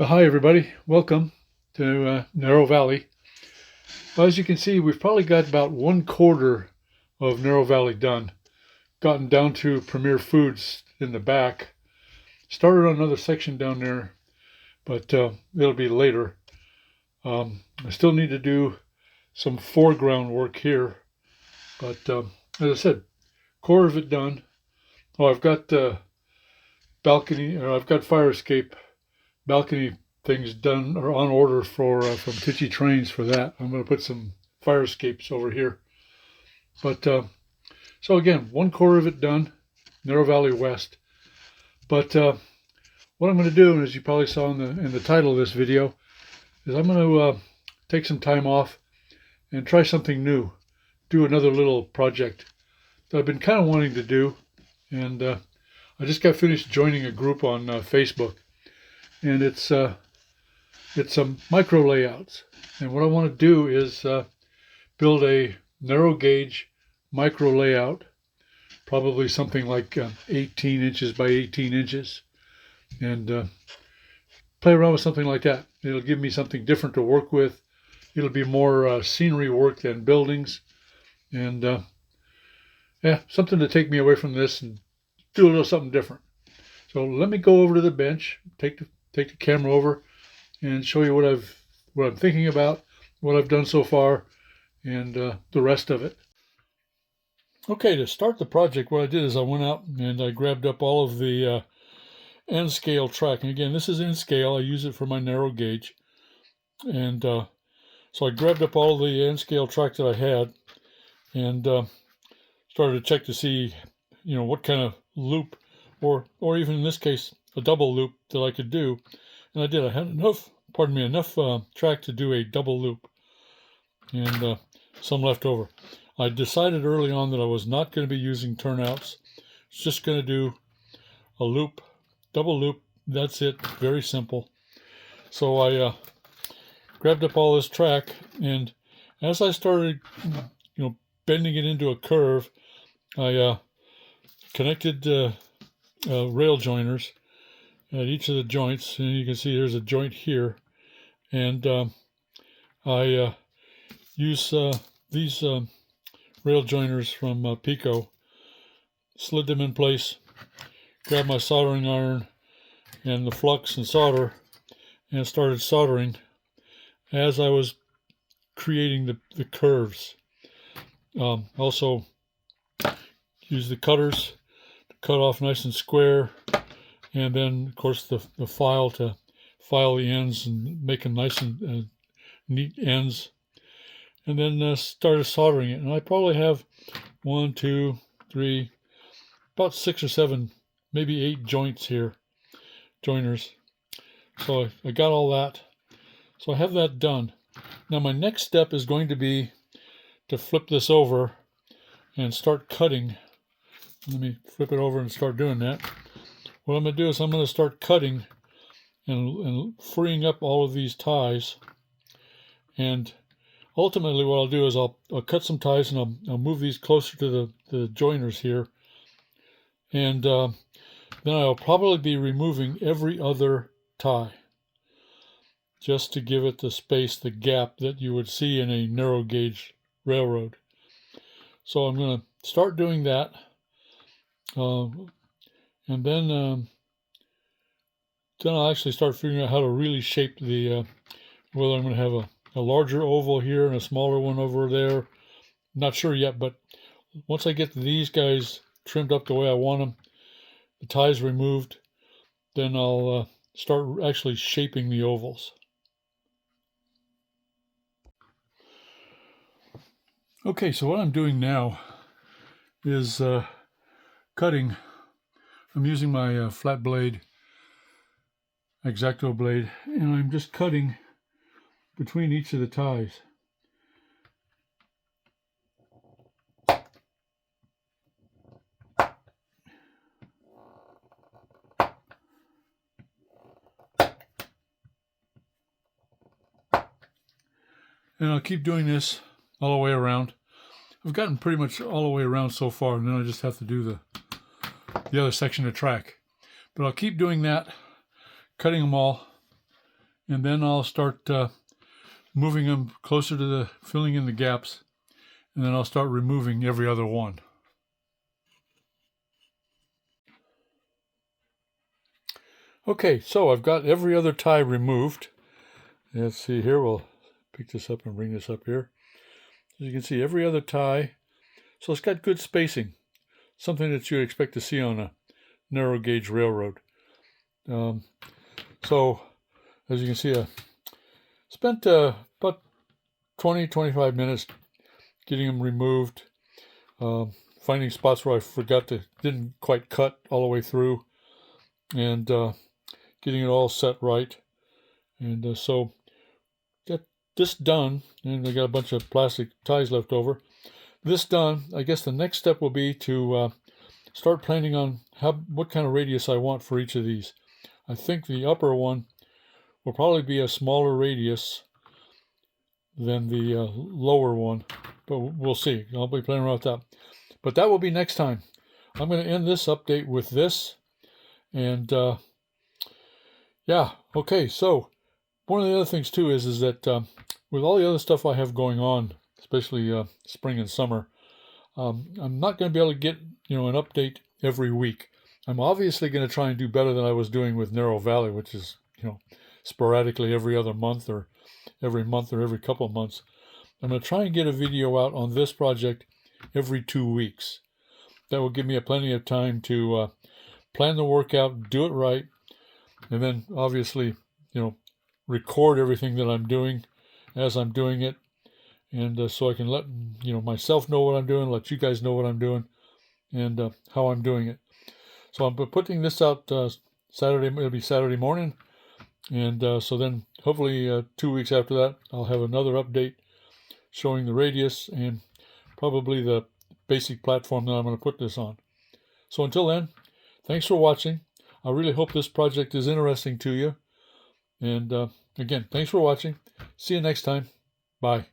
Hi everybody, welcome to Narrow Valley. Well, as you can see, we've probably got about 1/4 of Narrow Valley done. Gotten down to Premier Foods in the back. Started on another section down there, but it'll be later. I still need to do some foreground work here, but as I said, core of it done. Oh, I've got I've got fire escape balcony things done or on order for from Tichy Trains for that. I'm going to put some fire escapes over here. But so again, 1/4 of it done, Narrow Valley West. But what I'm going to do, as you probably saw in the title of this video, is I'm going to take some time off and try something new, do another little project that I've been kind of wanting to do. And I just got finished joining a group on Facebook, and it's some micro layouts. And what I want to do is build a narrow gauge micro layout, probably something like 18 inches by 18 inches, and play around with something like that. It'll give me something different to work with. It'll be more scenery work than buildings, and yeah, something to take me away from this and do a little something different. So let me go over to the bench, take the camera over, and show you what I'm thinking about, what I've done so far, and the rest of it. Okay, to start the project, what I did is I went out and I grabbed up all of the N scale track. And again, this is N scale. I use it for my narrow gauge. And so I grabbed up all the N scale track that I had and started to check to see, what kind of loop, or even in this case, a double loop that I could do. And I did. I had enough track to do a double loop, and some left over. I decided early on that I was not going to be using turnouts. It's just going to do a loop, double loop. That's it. Very simple. So I grabbed up all this track, and as I started, bending it into a curve, I connected rail joiners at each of the joints, and you can see there's a joint here, and I use these rail joiners from Pico, slid them in place, grabbed my soldering iron and the flux and solder, and started soldering as I was creating the curves. Also use the cutters to cut off nice and square, and then of course the file to file the ends and make them nice and neat ends, and then started soldering it. And I probably have 1, 2, 3, about 6 or 7, maybe 8 joints here, joiners. So I got all that. So I have that done. Now my next step is going to be to flip this over and start cutting. Let me flip it over and start doing that. What I'm going to do is I'm going to start cutting and freeing up all of these ties. And ultimately what I'll do is I'll cut some ties, and I'll move these closer to the joiners here. And then I'll probably be removing every other tie, just to give it the space, the gap that you would see in a narrow gauge railroad. So I'm going to start doing that. And then I'll actually start figuring out how to really shape the, whether I'm going to have a larger oval here and a smaller one over there. Not sure yet, but once I get these guys trimmed up the way I want them, the ties removed, then I'll start actually shaping the ovals. Okay, so what I'm doing now is cutting. I'm using my flat blade, X-Acto blade, and I'm just cutting between each of the ties. And I'll keep doing this all the way around. I've gotten pretty much all the way around so far, and then I just have to do the other section of track. But I'll keep doing that, cutting them all, and then I'll start moving them closer to the, filling in the gaps, and then I'll start removing every other one. Okay, so I've got every other tie removed. Let's see here, we'll pick this up and bring this up here. As you can see, every other tie, so it's got good spacing, something that you expect to see on a narrow gauge railroad. So, as you can see, I spent about 20-25 minutes getting them removed, finding spots where I didn't quite cut all the way through, and getting it all set right. And so got this done, and I got a bunch of plastic ties left over. This done, I guess the next step will be to start planning on what kind of radius I want for each of these. I think the upper one will probably be a smaller radius than the lower one, but we'll see. I'll be playing around with that. But that will be next time. I'm going to end this update with this. And yeah, okay, so one of the other things too is that with all the other stuff I have going on, especially spring and summer, I'm not going to be able to get an update every week. I'm obviously going to try and do better than I was doing with Narrow Valley, which is sporadically every other month or every month or every couple of months. I'm going to try and get a video out on this project every 2 weeks. That will give me plenty of time to plan the workout, do it right, and then obviously, record everything that I'm doing as I'm doing it, and so I can let myself know what I'm doing, let you guys know what I'm doing, and how I'm doing it. So I'm putting this out Saturday. It'll be Saturday morning, and so then hopefully 2 weeks after that, I'll have another update showing the radius and probably the basic platform that I'm going to put this on. So until then, thanks for watching. I really hope this project is interesting to you. And again, thanks for watching. See you next time. Bye.